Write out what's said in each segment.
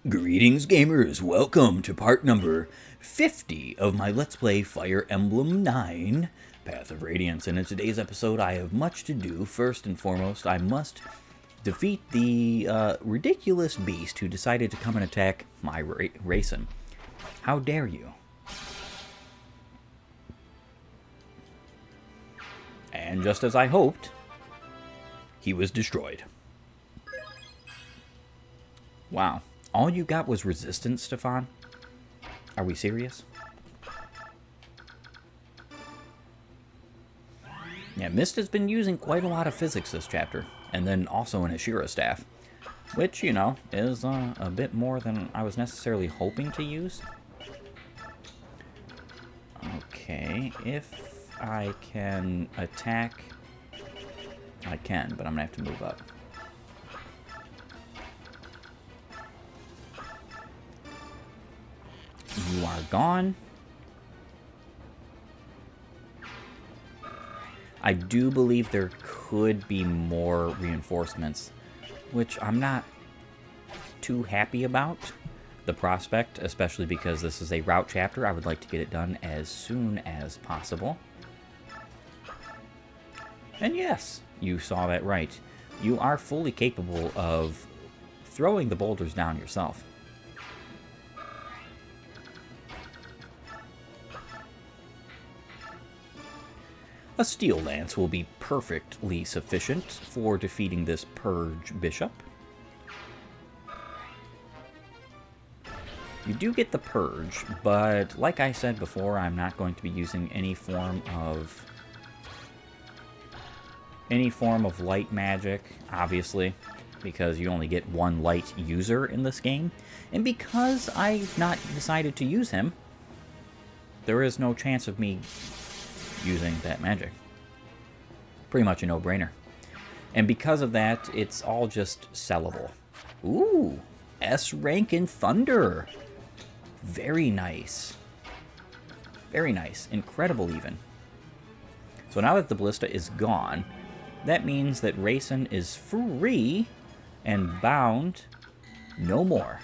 Greetings, gamers! Welcome to part number 50 of my Let's Play Fire Emblem 9, Path of Radiance. And in today's episode, I have much to do. First and foremost, I must defeat the ridiculous beast who decided to come and attack my Wholesome. How dare you? And just as I hoped, he was destroyed. Wow. All you got was resistance, Stefan? Are we serious? Yeah, Mist has been using quite a lot of physics this chapter, and then also an Ashura staff, which, you know, is a bit more than I was necessarily hoping to use. Okay, if I can attack, I can, but I'm gonna have to move up. You are gone. I do believe there could be more reinforcements, which I'm not too happy about the prospect, especially because this is a route chapter. I would like to get it done as soon as possible. And yes, you saw that right. You are fully capable of throwing the boulders down yourself. A steel lance will be perfectly sufficient for defeating this purge bishop. You do get the purge, but like I said before, I'm not going to be using any form of light magic, obviously, because you only get one light user in this game, and because I've not decided to use him, there is no chance of me using that magic. Pretty much a no-brainer. And because of that, it's all just sellable. Ooh, S rank in Thunder. Very nice. Very nice. Incredible even. So now that the ballista is gone, that means that Wholesome is free and bound no more.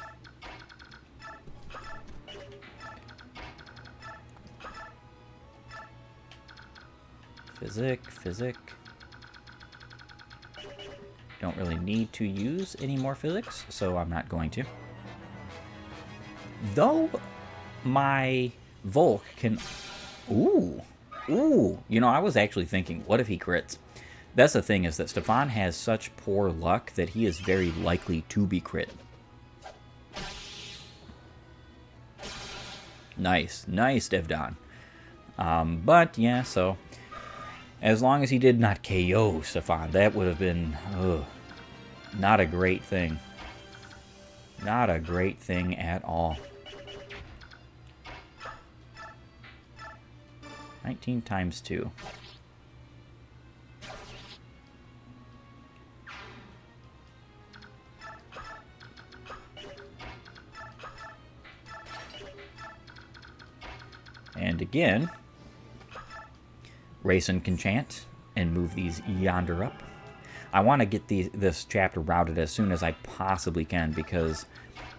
Physic. Don't really need to use any more physics, so I'm not going to. Though my Volk can... Ooh. You know, I was actually thinking, what if he crits? That's the thing, is that Stefan has such poor luck that he is very likely to be crit. Nice, Devdon. But, yeah, so... As long as he did not KO Stefan, that would have been not a great thing. Not a great thing at all. 19 times 2. And again... Wholesome can chant and move these yonder up. I want to get this chapter routed as soon as I possibly can, because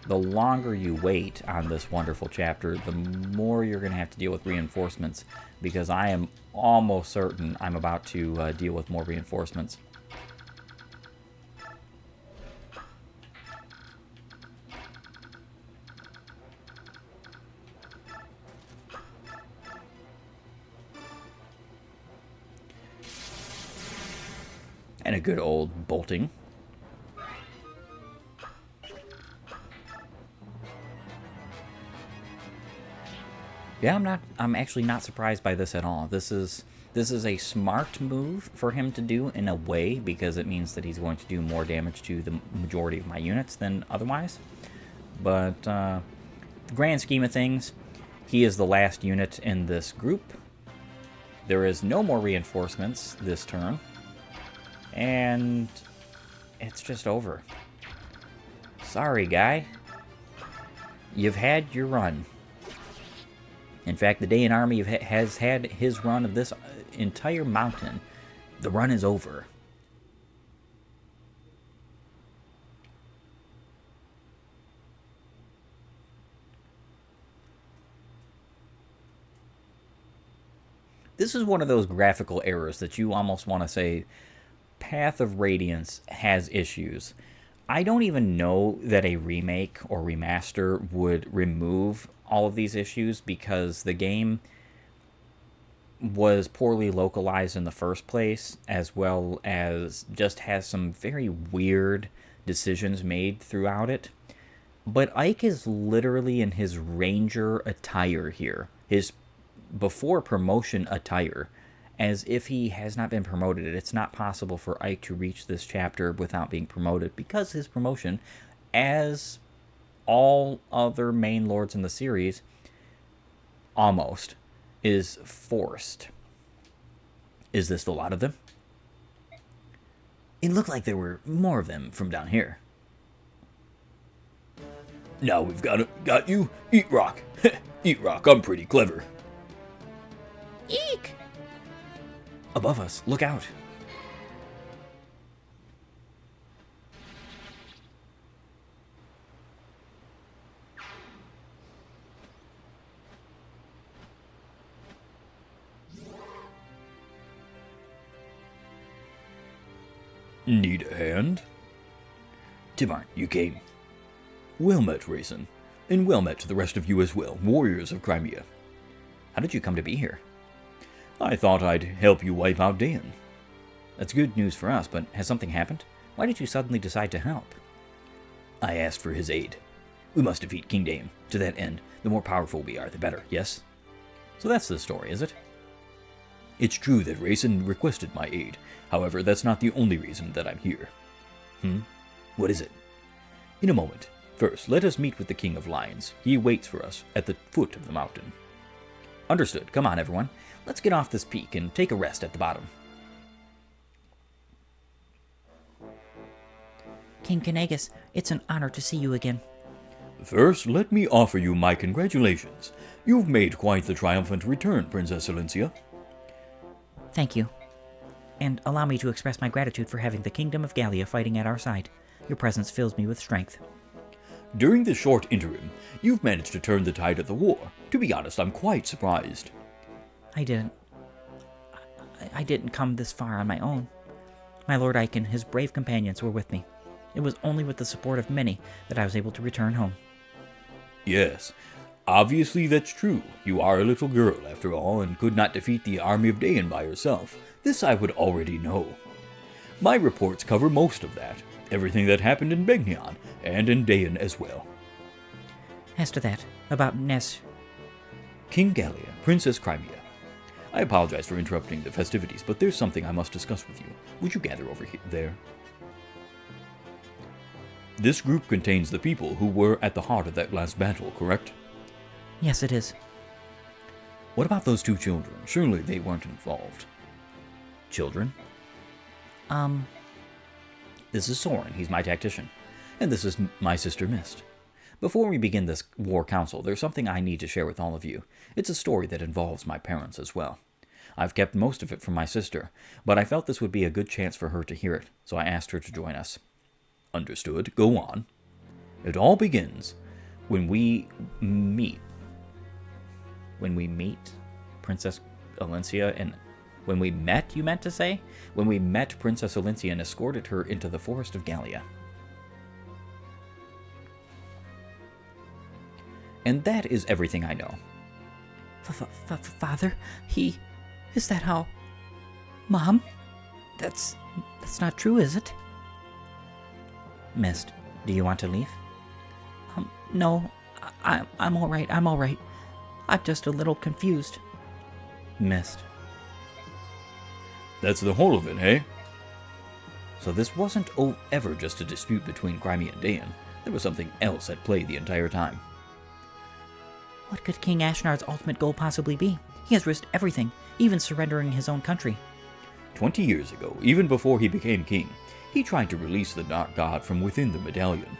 the longer you wait on this wonderful chapter, the more you're going to have to deal with reinforcements, because I am almost certain I'm about to deal with more reinforcements. And a good old bolting. Yeah, I'm actually not surprised by this at all. This is a smart move for him to do in a way, because it means that he's going to do more damage to the majority of my units than otherwise. But the grand scheme of things, he is the last unit in this group. There is no more reinforcements this turn. And it's just over. Sorry, guy. You've had your run. In fact, the Dayan army has had his run of this entire mountain. The run is over. This is one of those graphical errors that you almost want to say Path of Radiance has issues. I don't even know that a remake or remaster would remove all of these issues because the game was poorly localized in the first place, as well as just has some very weird decisions made throughout it. But Ike is literally in his ranger attire here, his before promotion attire, as if he has not been promoted. It's not possible for Ike to reach this chapter without being promoted because his promotion, as all other main lords in the series, almost, is forced. Is this the lot of them? It looked like there were more of them from down here. Now we've got you. Eat rock. Eat rock, I'm pretty clever. Eek! Above us, look out. Need a hand? Timar, you came. Well met, Raisin. And well met to the rest of you as well, warriors of Crimea. How did you come to be here? I thought I'd help you wipe out Dan. That's good news for us, but has something happened? Why did you suddenly decide to help? I asked for his aid. We must defeat King Daem. To that end, the more powerful we are, the better, yes? So that's the story, is it? It's true that Raisin requested my aid. However, that's not the only reason that I'm here. What is it? In a moment. First, let us meet with the King of Lions. He waits for us at the foot of the mountain. Understood. Come on, everyone. Let's get off this peak and take a rest at the bottom. King Kanagas, it's an honor to see you again. First, let me offer you my congratulations. You've made quite the triumphant return, Princess Elincia. Thank you. And allow me to express my gratitude for having the Kingdom of Gallia fighting at our side. Your presence fills me with strength. During this short interim, you've managed to turn the tide of the war. To be honest, I'm quite surprised. I didn't come this far on my own. My Lord Ike and his brave companions were with me. It was only with the support of many that I was able to return home. Yes, obviously that's true. You are a little girl, after all, and could not defeat the army of Daen by yourself. This I would already know. My reports cover most of that. Everything that happened in Begnion, and in Daen as well. As to that, about Ness... King Gallia, Princess Crimea. I apologize for interrupting the festivities, but there's something I must discuss with you. Would you gather over there? This group contains the people who were at the heart of that last battle, correct? Yes, it is. What about those two children? Surely they weren't involved. Children? This is Soren. He's my tactician. And this is my sister Mist. Before we begin this war council, there's something I need to share with all of you. It's a story that involves my parents as well. I've kept most of it from my sister, but I felt this would be a good chance for her to hear it, so I asked her to join us. Understood. Go on. It all begins when we meet. When we meet Princess Elincia and... When we met, you meant to say? When we met Princess Elincia and escorted her into the forest of Gallia. And that is everything I know. Father? Is that how... Mom? That's not true, is it? Mist, do you want to leave? No. I'm all right. I'm just a little confused. Mist. That's the whole of it, hey? So this wasn't ever just a dispute between Crimea and Daen. There was something else at play the entire time. What could King Ashnard's ultimate goal possibly be? He has risked everything, even surrendering his own country. 20 years ago, even before he became king, he tried to release the Dark God from within the medallion.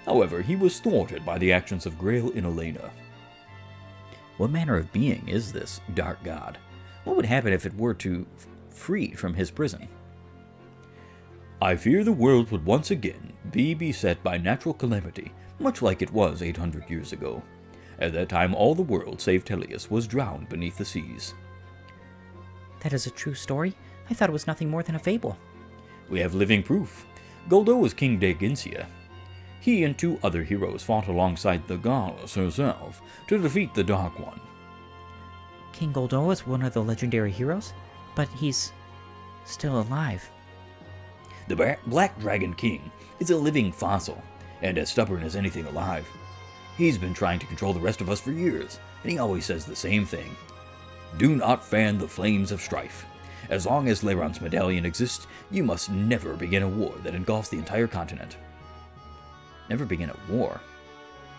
However, he was thwarted by the actions of Grail and Elena. What manner of being is this Dark God? What would happen if it were to free from his prison? I fear the world would once again be beset by natural calamity, much like it was 800 years ago. At that time, all the world, save Teleus, was drowned beneath the seas. That is a true story? I thought it was nothing more than a fable. We have living proof. Goldo was King Elincia. He and 2 other heroes fought alongside the goddess herself to defeat the Dark One. King Goldo is one of the legendary heroes, but he's still alive. The Black Dragon King is a living fossil, and as stubborn as anything alive. He's been trying to control the rest of us for years, and he always says the same thing. Do not fan the flames of strife. As long as Leiron's medallion exists, you must never begin a war that engulfs the entire continent. Never begin a war?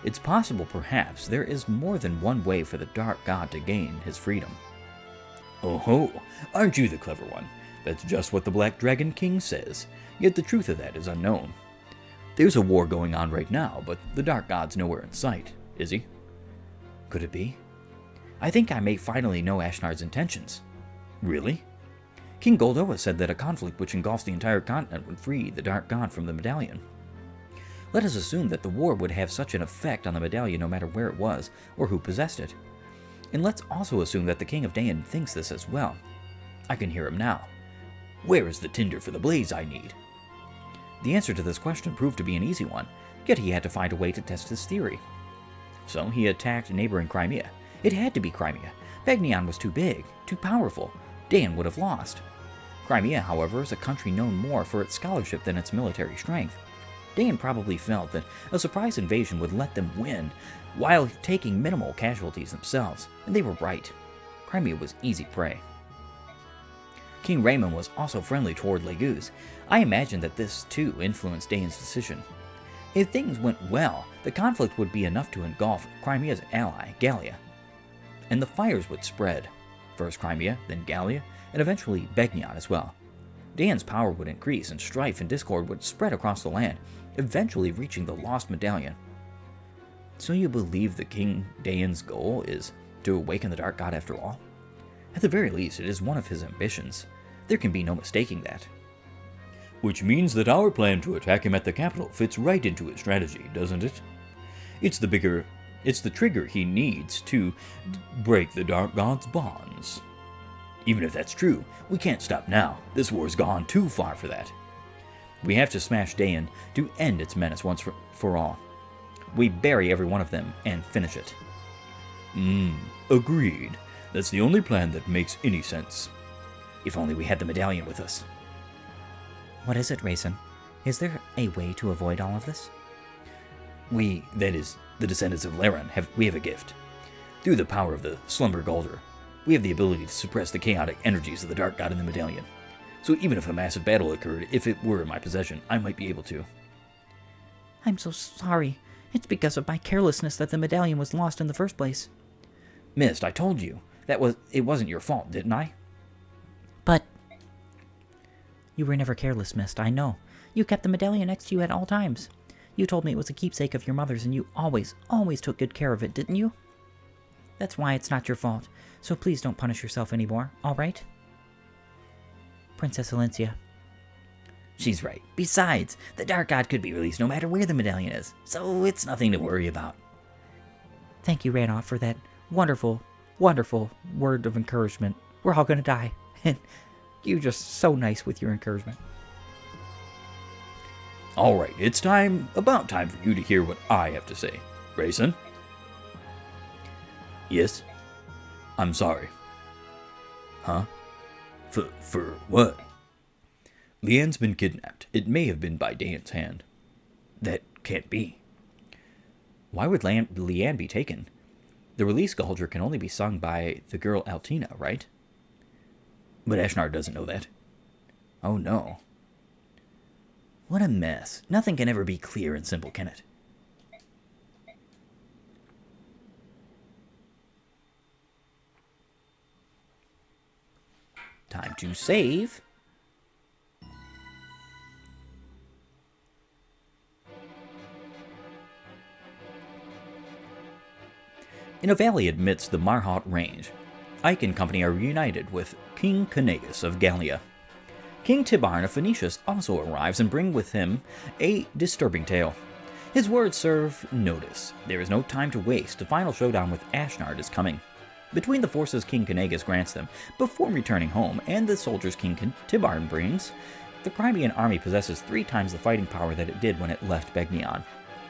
It's possible, perhaps, there is more than one way for the Dark God to gain his freedom. Oh ho, aren't you the clever one? That's just what the Black Dragon King says, yet the truth of that is unknown. There's a war going on right now, but the Dark God's nowhere in sight, is he? Could it be? I think I may finally know Ashnard's intentions. Really? King Goldoa said that a conflict which engulfs the entire continent would free the Dark God from the medallion. Let us assume that the war would have such an effect on the medallion no matter where it was, or who possessed it. And let's also assume that the King of Dayan thinks this as well. I can hear him now. Where is the tinder for the blaze I need? The answer to this question proved to be an easy one, yet he had to find a way to test his theory. So he attacked neighboring Crimea. It had to be Crimea. Begnion was too big, too powerful. Dayan would have lost. Crimea, however, is a country known more for its scholarship than its military strength. Dayan probably felt that a surprise invasion would let them win, while taking minimal casualties themselves, and they were right. Crimea was easy prey. King Raymond was also friendly toward Leguz. I imagine that this, too, influenced Dayan's decision. If things went well, the conflict would be enough to engulf Crimea's ally, Gallia. And the fires would spread. First Crimea, then Gallia, and eventually Begnion as well. Dayan's power would increase, and strife and discord would spread across the land, eventually reaching the lost medallion. So you believe the King Dayan's goal is to awaken the Dark God after all? At the very least, it is one of his ambitions. There can be no mistaking that. Which means that our plan to attack him at the capital fits right into his strategy, doesn't it? It's the trigger he needs to break the Dark God's bonds. Even if that's true, we can't stop now. This war's gone too far for that. We have to smash Dayan to end its menace once for all. We bury every one of them and finish it. Agreed. That's the only plan that makes any sense. If only we had the medallion with us. What is it, Raisin? Is there a way to avoid all of this? We, that is, the descendants of Leiron, have a gift. Through the power of the Slumber Galder, we have the ability to suppress the chaotic energies of the Dark God in the medallion. So even if a massive battle occurred, if it were in my possession, I might be able to. I'm so sorry. It's because of my carelessness that the medallion was lost in the first place. Mist, I told you. It wasn't your fault, didn't I? But you were never careless, Mist, I know. You kept the medallion next to you at all times. You told me it was a keepsake of your mother's, and you always took good care of it, didn't you? That's why it's not your fault, so please don't punish yourself anymore, all right? Princess Elincia. She's right. Besides, the Dark God could be released no matter where the medallion is, so it's nothing to worry about. Thank you, Ranoff, for that wonderful, wonderful word of encouragement. We're all gonna die, and you're just so nice with your encouragement. Alright, it's about time for you to hear what I have to say. Grayson? Yes? I'm sorry. Huh? For what? Leanne's been kidnapped. It may have been by Dayan's hand. That can't be. Why would Leanne be taken? The release Gulger can only be sung by the girl Altina, right? But Ashnard doesn't know that. Oh no. What a mess. Nothing can ever be clear and simple, can it? Time to save. In a valley amidst the Marhaut Range, Ike and company are reunited with King Caneus of Gallia. King Tibarn of Phoenicius also arrives and brings with him a disturbing tale. His words serve notice. There is no time to waste. The final showdown with Ashnard is coming. Between the forces King Kanagas grants them before returning home and the soldiers King Tibarn brings, the Crimean army possesses 3 times the fighting power that it did when it left Begnion.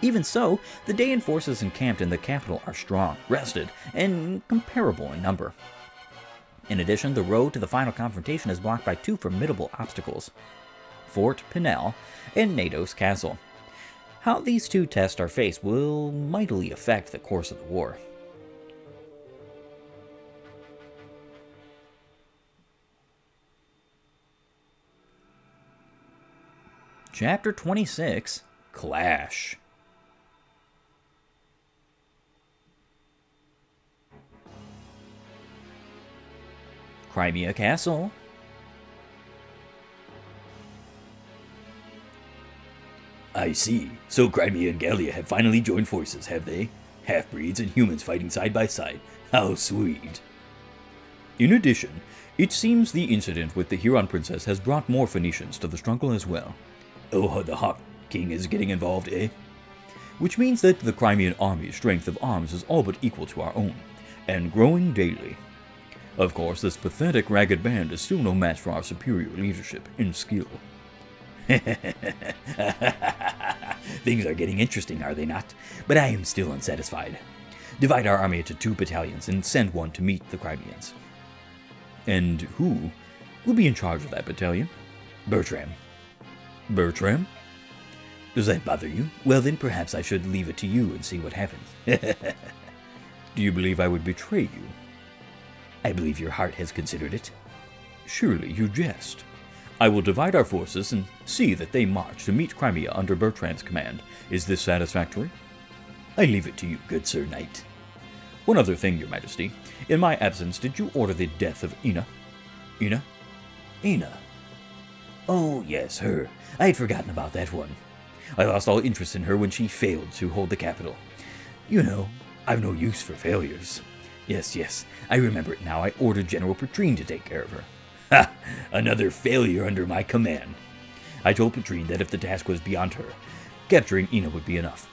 Even so, the Daean forces encamped in the capital are strong, rested, and comparable in number. In addition, the road to the final confrontation is blocked by 2 formidable obstacles: Fort Pinel and Nados Castle. How these 2 tests are faced will mightily affect the course of the war. Chapter 26, Clash. Crimea Castle. I see. So Crimea and Gallia have finally joined forces, have they? Half-breeds and humans fighting side by side. How sweet. In addition, it seems the incident with the Huron princess has brought more Phoenicians to the struggle as well. Oh, the Hawk King is getting involved, eh? Which means that the Crimean army's strength of arms is all but equal to our own, and growing daily. Of course, this pathetic ragged band is still no match for our superior leadership and skill. Things are getting interesting, are they not? But I am still unsatisfied. Divide our army into 2 battalions and send one to meet the Crimeans. And who will be in charge of that battalion? Bertram. Bertram? Does that bother you? Well, then perhaps I should leave it to you and see what happens. Do you believe I would betray you? I believe your heart has considered it. Surely you jest. I will divide our forces and see that they march to meet Crimea under Bertram's command. Is this satisfactory? I leave it to you, good Sir Knight. One other thing, Your Majesty. In my absence, did you order the death of Ina? Ina? Ina. Oh, yes, her. I had forgotten about that one. I lost all interest in her when she failed to hold the capital. You know, I've no use for failures. Yes, I remember it now. I ordered General Petrine to take care of her. Ha! Another failure under my command. I told Petrine that if the task was beyond her, capturing Ina would be enough.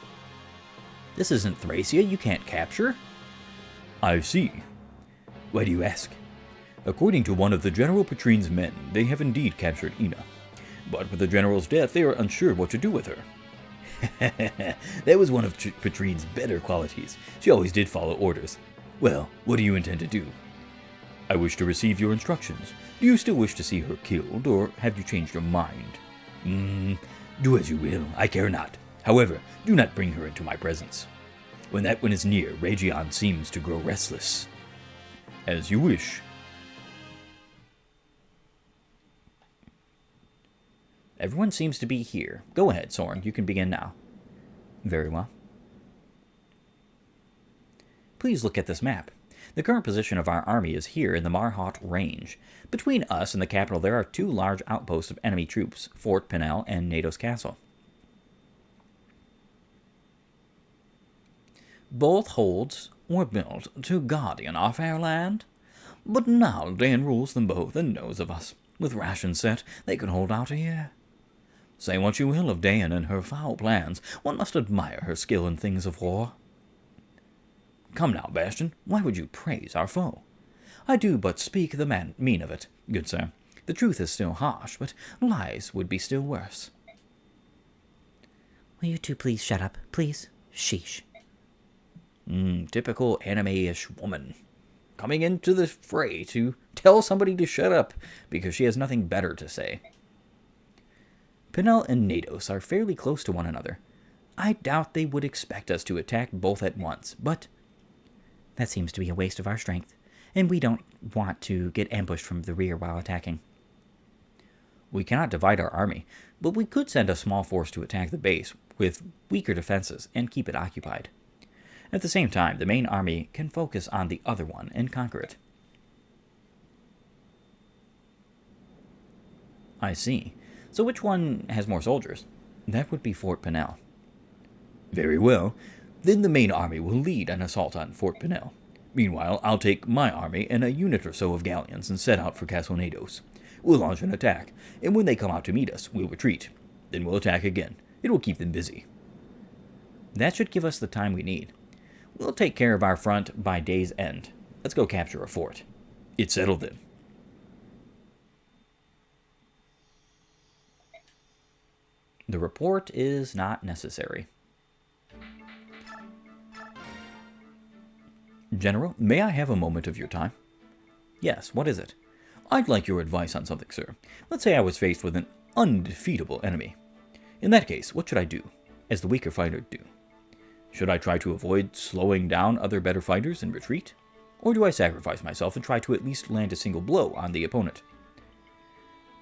This isn't Thracia. You can't capture. I see. Why do you ask? According to one of the General Petrine's men, they have indeed captured Ina. But with the general's death, they are unsure what to do with her. That was one of Petrine's better qualities. She always did follow orders. Well, what do you intend to do? I wish to receive your instructions. Do you still wish to see her killed, or have you changed your mind? Do as you will. I care not. However, do not bring her into my presence. When that one is near, Region seems to grow restless. As you wish. Everyone seems to be here. Go ahead, Soren. You can begin now. Very well. Please look at this map. The current position of our army is here in the Marhaut Range. Between us and the capital, there are 2 large outposts of enemy troops, Fort Pinel and Nados Castle. Both holds were built to guardian our fair land. But now Dan rules them both and knows of us. With rations set, they can hold out a year. Say what you will of Dan and her foul plans, one must admire her skill in things of war. Come now, Bastion, why would you praise our foe? I do but speak the mean of it, good sir. The truth is still harsh, but lies would be still worse. Will you two please shut up, please? Sheesh. Typical anime-ish woman. Coming into the fray to tell somebody to shut up because she has nothing better to say. Pinel and Nados are fairly close to one another. I doubt they would expect us to attack both at once, but that seems to be a waste of our strength, and we don't want to get ambushed from the rear while attacking. We cannot divide our army, but we could send a small force to attack the base with weaker defenses and keep it occupied. At the same time, the main army can focus on the other one and conquer it. I see. So which one has more soldiers? That would be Fort Pinel. Very well. Then the main army will lead an assault on Fort Pinel. Meanwhile, I'll take my army and a unit or so of galleons and set out for Castle Nados. We'll launch an attack, and when they come out to meet us, we'll retreat. Then we'll attack again. It will keep them busy. That should give us the time we need. We'll take care of our front by day's end. Let's go capture a fort. It's settled then. The report is not necessary. General, may I have a moment of your time? Yes, what is it? I'd like your advice on something, sir. Let's say I was faced with an undefeatable enemy. In that case, what should I do, as the weaker fighter do? Should I try to avoid slowing down other better fighters and retreat? Or do I sacrifice myself and try to at least land a single blow on the opponent?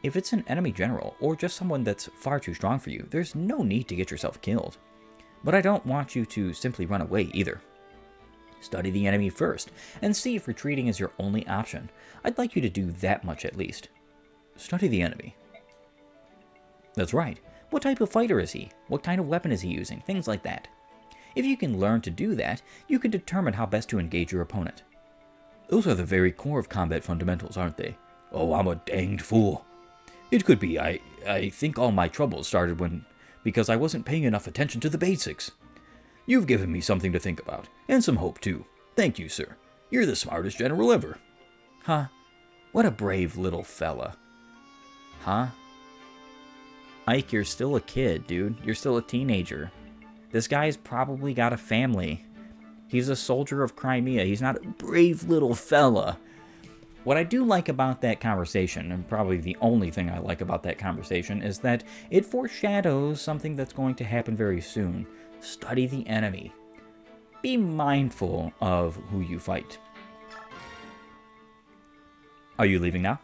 If it's an enemy general, or just someone that's far too strong for you, there's no need to get yourself killed. But I don't want you to simply run away either. Study the enemy first, and see if retreating is your only option. I'd like you to do that much at least. Study the enemy. That's right. What type of fighter is he? What kind of weapon is he using? Things like that. If you can learn to do that, you can determine how best to engage your opponent. Those are the very core of combat fundamentals, aren't they? Oh, I'm a danged fool. It could be. I think all my troubles started because I wasn't paying enough attention to the basics. You've given me something to think about, and some hope too. Thank you, sir. You're the smartest general ever. Huh? What a brave little fella. Huh? Ike, you're still a kid, dude. You're still a teenager. This guy's probably got a family. He's a soldier of Crimea. He's not a brave little fella. What I do like about that conversation, and probably the only thing I like about that conversation, is that it foreshadows something that's going to happen very soon. Study the enemy. Be mindful of who you fight. Are you leaving now?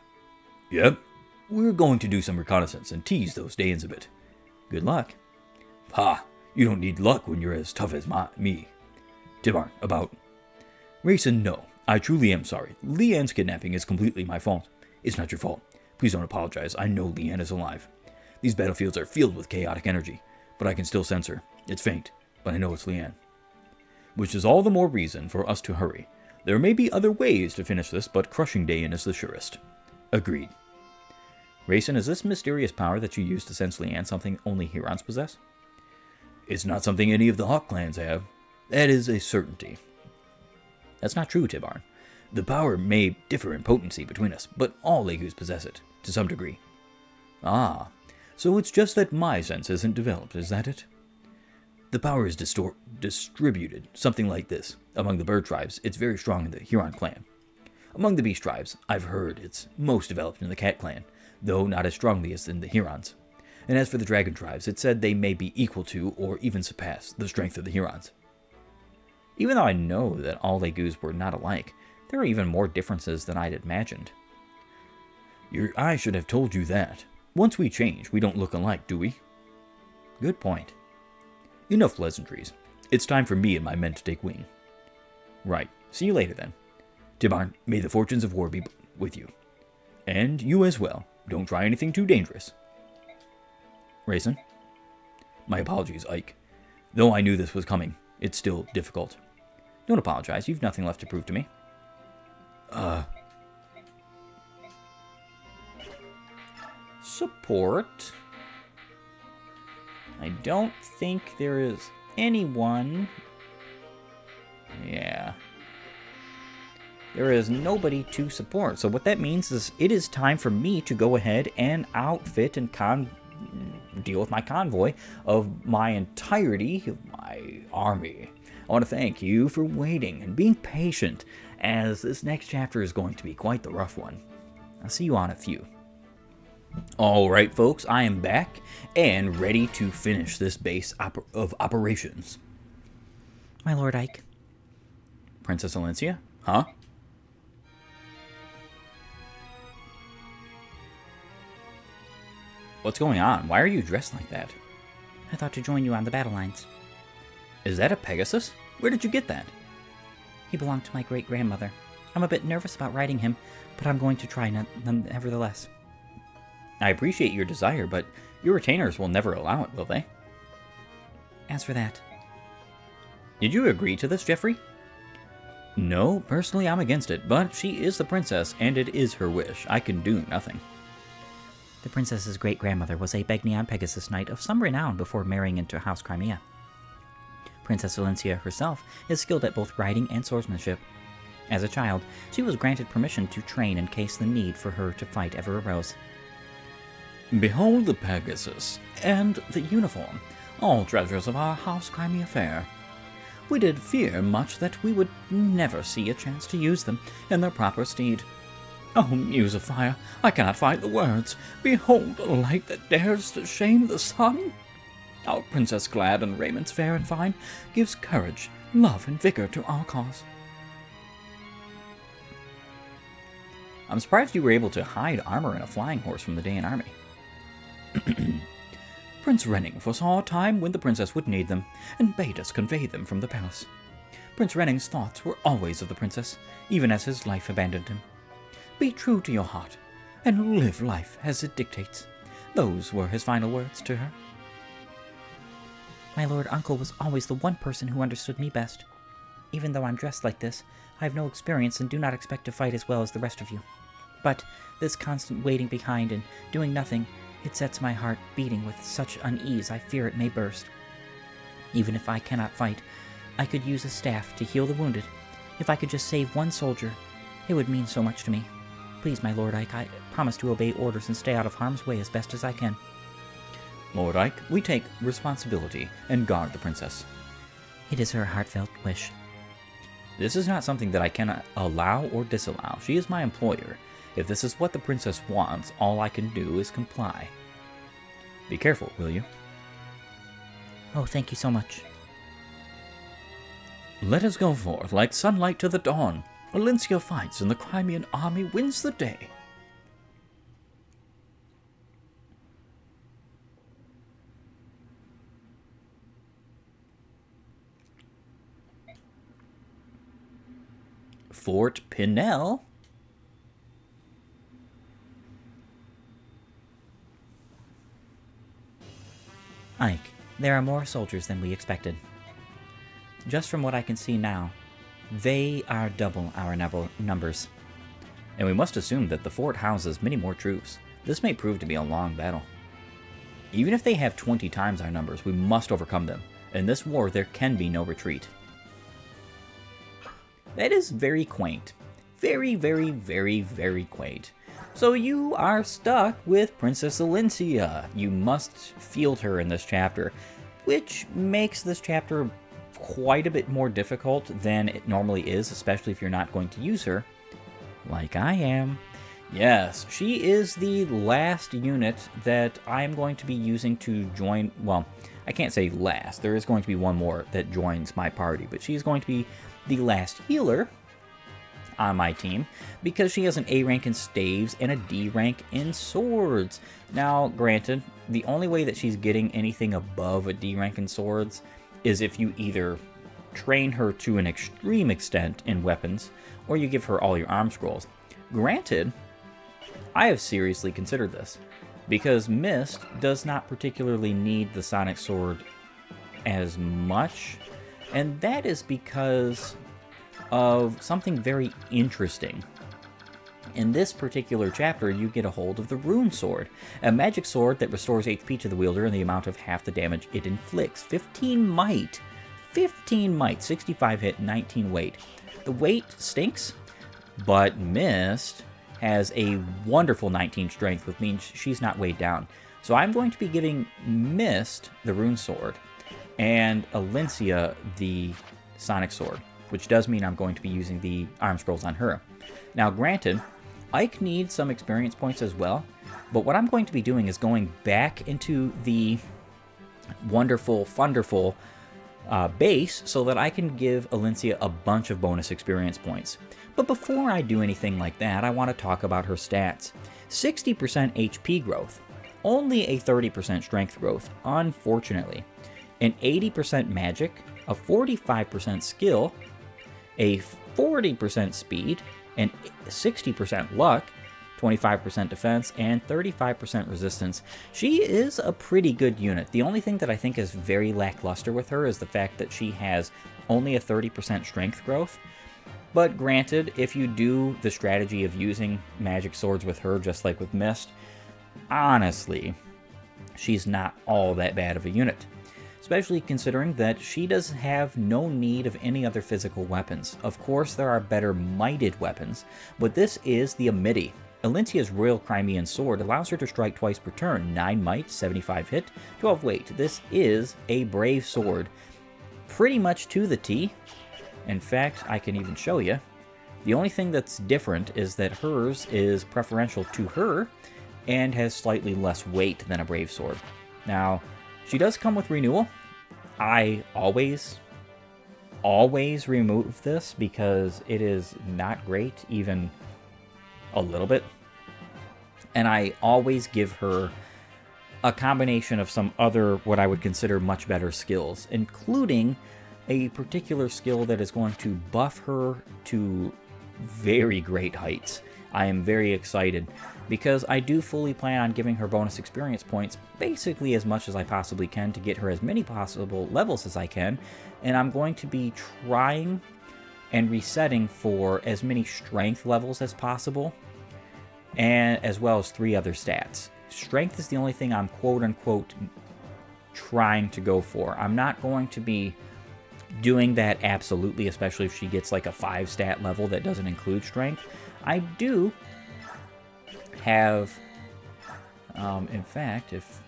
Yep. We're going to do some reconnaissance and tease those Danes a bit. Good luck. Ha! You don't need luck when you're as tough as me. Tibarn, about... Rayson, no. I truly am sorry. Leanne's kidnapping is completely my fault. It's not your fault. Please don't apologize. I know Leanne is alive. These battlefields are filled with chaotic energy, but I can still sense her. It's faint, but I know it's Leanne. Which is all the more reason for us to hurry. There may be other ways to finish this, but crushing Dayan is the surest. Agreed. Rayson, is this mysterious power that you use to sense Leanne something only Hurons possess? It's not something any of the Hawk clans have. That is a certainty. That's not true, Tibarn. The power may differ in potency between us, but all Legus possess it, to some degree. Ah, so it's just that my sense isn't developed, is that it? The power is distributed, something like this. Among the bird tribes, it's very strong in the Huron clan. Among the beast tribes, I've heard it's most developed in the cat clan, though not as strongly as in the Hurons. And as for the dragon tribes, it's said they may be equal to, or even surpass, the strength of the Hurons. Even though I know that all Legus were not alike, there are even more differences than I'd imagined. Your eye should have told you that. Once we change, we don't look alike, do we? Good point. Enough pleasantries. It's time for me and my men to take wing. Right. See you later, then. Tibarn, may the fortunes of war be with you. And you as well. Don't try anything too dangerous. Rayson? My apologies, Ike. Though I knew this was coming, it's still difficult. Don't apologize. You've nothing left to prove to me. Support. I don't think there is anyone. Yeah. There is nobody to support. So what that means is it is time for me to go ahead and outfit and deal with my convoy of my entirety of my army. I want to thank you for waiting and being patient, as this next chapter is going to be quite the rough one. I'll see you on a few. Alright folks, I am back and ready to finish this base of operations. My Lord Ike. Princess Elincia? Huh? What's going on? Why are you dressed like that? I thought to join you on the battle lines. Is that a Pegasus? Where did you get that? He belonged to my great-grandmother. I'm a bit nervous about riding him, but I'm going to try nevertheless. I appreciate your desire, but your retainers will never allow it, will they? As for that... Did you agree to this, Jeffrey? No, personally I'm against it, but she is the princess, and it is her wish. I can do nothing. The princess's great-grandmother was a Begnion Pegasus knight of some renown before marrying into House Crimea. Princess Elincia herself is skilled at both riding and swordsmanship. As a child, she was granted permission to train in case the need for her to fight ever arose. Behold the Pegasus, and the uniform, all treasures of our House Crimea fair. We did fear much that we would never see a chance to use them in their proper stead. O Muse of Fire, I cannot find the words. Behold the light that dares to shame the sun. Our princess glad in raiments fair and fine gives courage, love, and vigor to our cause. I'm surprised you were able to hide armor and a flying horse from the Daean army. Prince Renning foresaw a time when the princess would need them, and bade us convey them from the palace. Prince Renning's thoughts were always of the princess, even as his life abandoned him. Be true to your heart, and live life as it dictates. Those were his final words to her. My lord uncle was always the one person who understood me best. Even though I'm dressed like this, I have no experience and do not expect to fight as well as the rest of you. But this constant waiting behind and doing nothing, it sets my heart beating with such unease I fear it may burst. Even if I cannot fight, I could use a staff to heal the wounded. If I could just save one soldier, it would mean so much to me. Please, my Lord Ike, I promise to obey orders and stay out of harm's way as best as I can. Lord Ike, we take responsibility and guard the princess. It is her heartfelt wish. This is not something that I cannot allow or disallow. She is my employer. If this is what the princess wants, all I can do is comply. Be careful, will you? Oh, thank you so much. Let us go forth like sunlight to the dawn. Elincia fights and the Crimean army wins the day. Fort Pinel? Ike, there are more soldiers than we expected. Just from what I can see now, they are double our numbers. And we must assume that the fort houses many more troops. This may prove to be a long battle. Even if they have 20 times our numbers, we must overcome them. In this war, there can be no retreat. That is very quaint. Very, very, very, very quaint. So you are stuck with Princess Elincia. You must field her in this chapter, which makes this chapter quite a bit more difficult than it normally is, especially if you're not going to use her, like I am. Yes, she is the last unit that I'm going to be using to join, well, I can't say last, there is going to be one more that joins my party, but she's going to be the last healer on my team, because she has an A rank in staves and a D rank in swords. Now, granted, the only way that she's getting anything above a D rank in swords is if you either train her to an extreme extent in weapons, or you give her all your arm scrolls. Granted, I have seriously considered this, because Mist does not particularly need the Sonic Sword as much, and that is because of something very interesting. In this particular chapter, you get a hold of the Rune Sword, a magic sword that restores HP to the wielder in the amount of half the damage it inflicts. 15 might, 65 hit, 19 weight. The weight stinks, but Mist has a wonderful 19 strength, which means she's not weighed down. So I'm going to be giving Mist the Rune Sword and Elincia the Sonic Sword, which does mean I'm going to be using the arm scrolls on her. Now, granted, Ike needs some experience points as well, but what I'm going to be doing is going back into the wonderful, funderful base so that I can give Elincia a bunch of bonus experience points. But before I do anything like that, I want to talk about her stats. 60% HP growth, only a 30% strength growth, unfortunately. An 80% magic, a 45% skill, a 40% speed, and 60% luck, 25% defense, and 35% resistance. She is a pretty good unit. The only thing that I think is very lackluster with her is the fact that she has only a 30% strength growth. But granted, if you do the strategy of using magic swords with her, just like with Mist, honestly, she's not all that bad of a unit. especially considering that she does have no need of any other physical weapons. Of course, there are better mighted weapons, but this is the Amity. Elincia's Royal Crimean Sword allows her to strike twice per turn, 9 might, 75 hit, 12 weight. This is a brave sword, pretty much to the T. In fact, I can even show you. The only thing that's different is that hers is preferential to her and has slightly less weight than a brave sword. Now, she does come with renewal. I always remove this because it is not great, even a little bit. And I always give her a combination of some other, what I would consider much better skills, including a particular skill that is going to buff her to very great heights. I am very excited because I do fully plan on giving her bonus experience points basically as much as I possibly can to get her as many possible levels as I can, and I'm going to be trying and resetting for as many strength levels as possible, and as well as 3 other stats. Strength is the only thing I'm quote-unquote trying to go for. I'm not going to be doing that absolutely, especially if she gets like a 5 stat level that doesn't include strength. I do have, in fact, if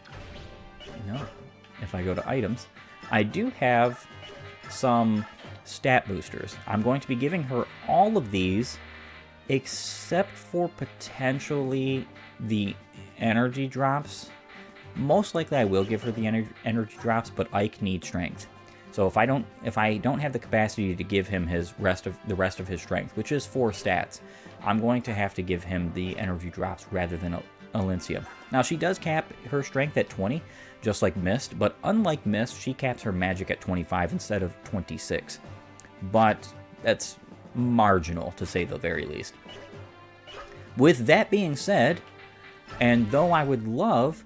I go to items, I do have some stat boosters. I'm going to be giving her all of these except for potentially the energy drops. Most likely I will give her the energy drops, but Ike needs strength. So if I don't have the capacity to give him the rest of his strength, which is 4 stats, I'm going to have to give him the energy drops rather than Elincia. Now she does cap her strength at 20, just like Mist, but unlike Mist, she caps her magic at 25 instead of 26. But that's marginal, to say the very least. With that being said, and though I would love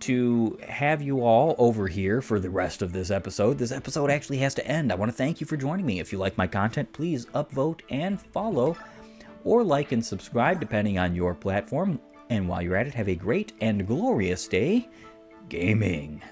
to have you all over here for the rest of this episode actually has to end. I want to thank you for joining me. If you like my content, please upvote and follow, or like and subscribe depending on your platform. And while you're at it, have a great and glorious day gaming.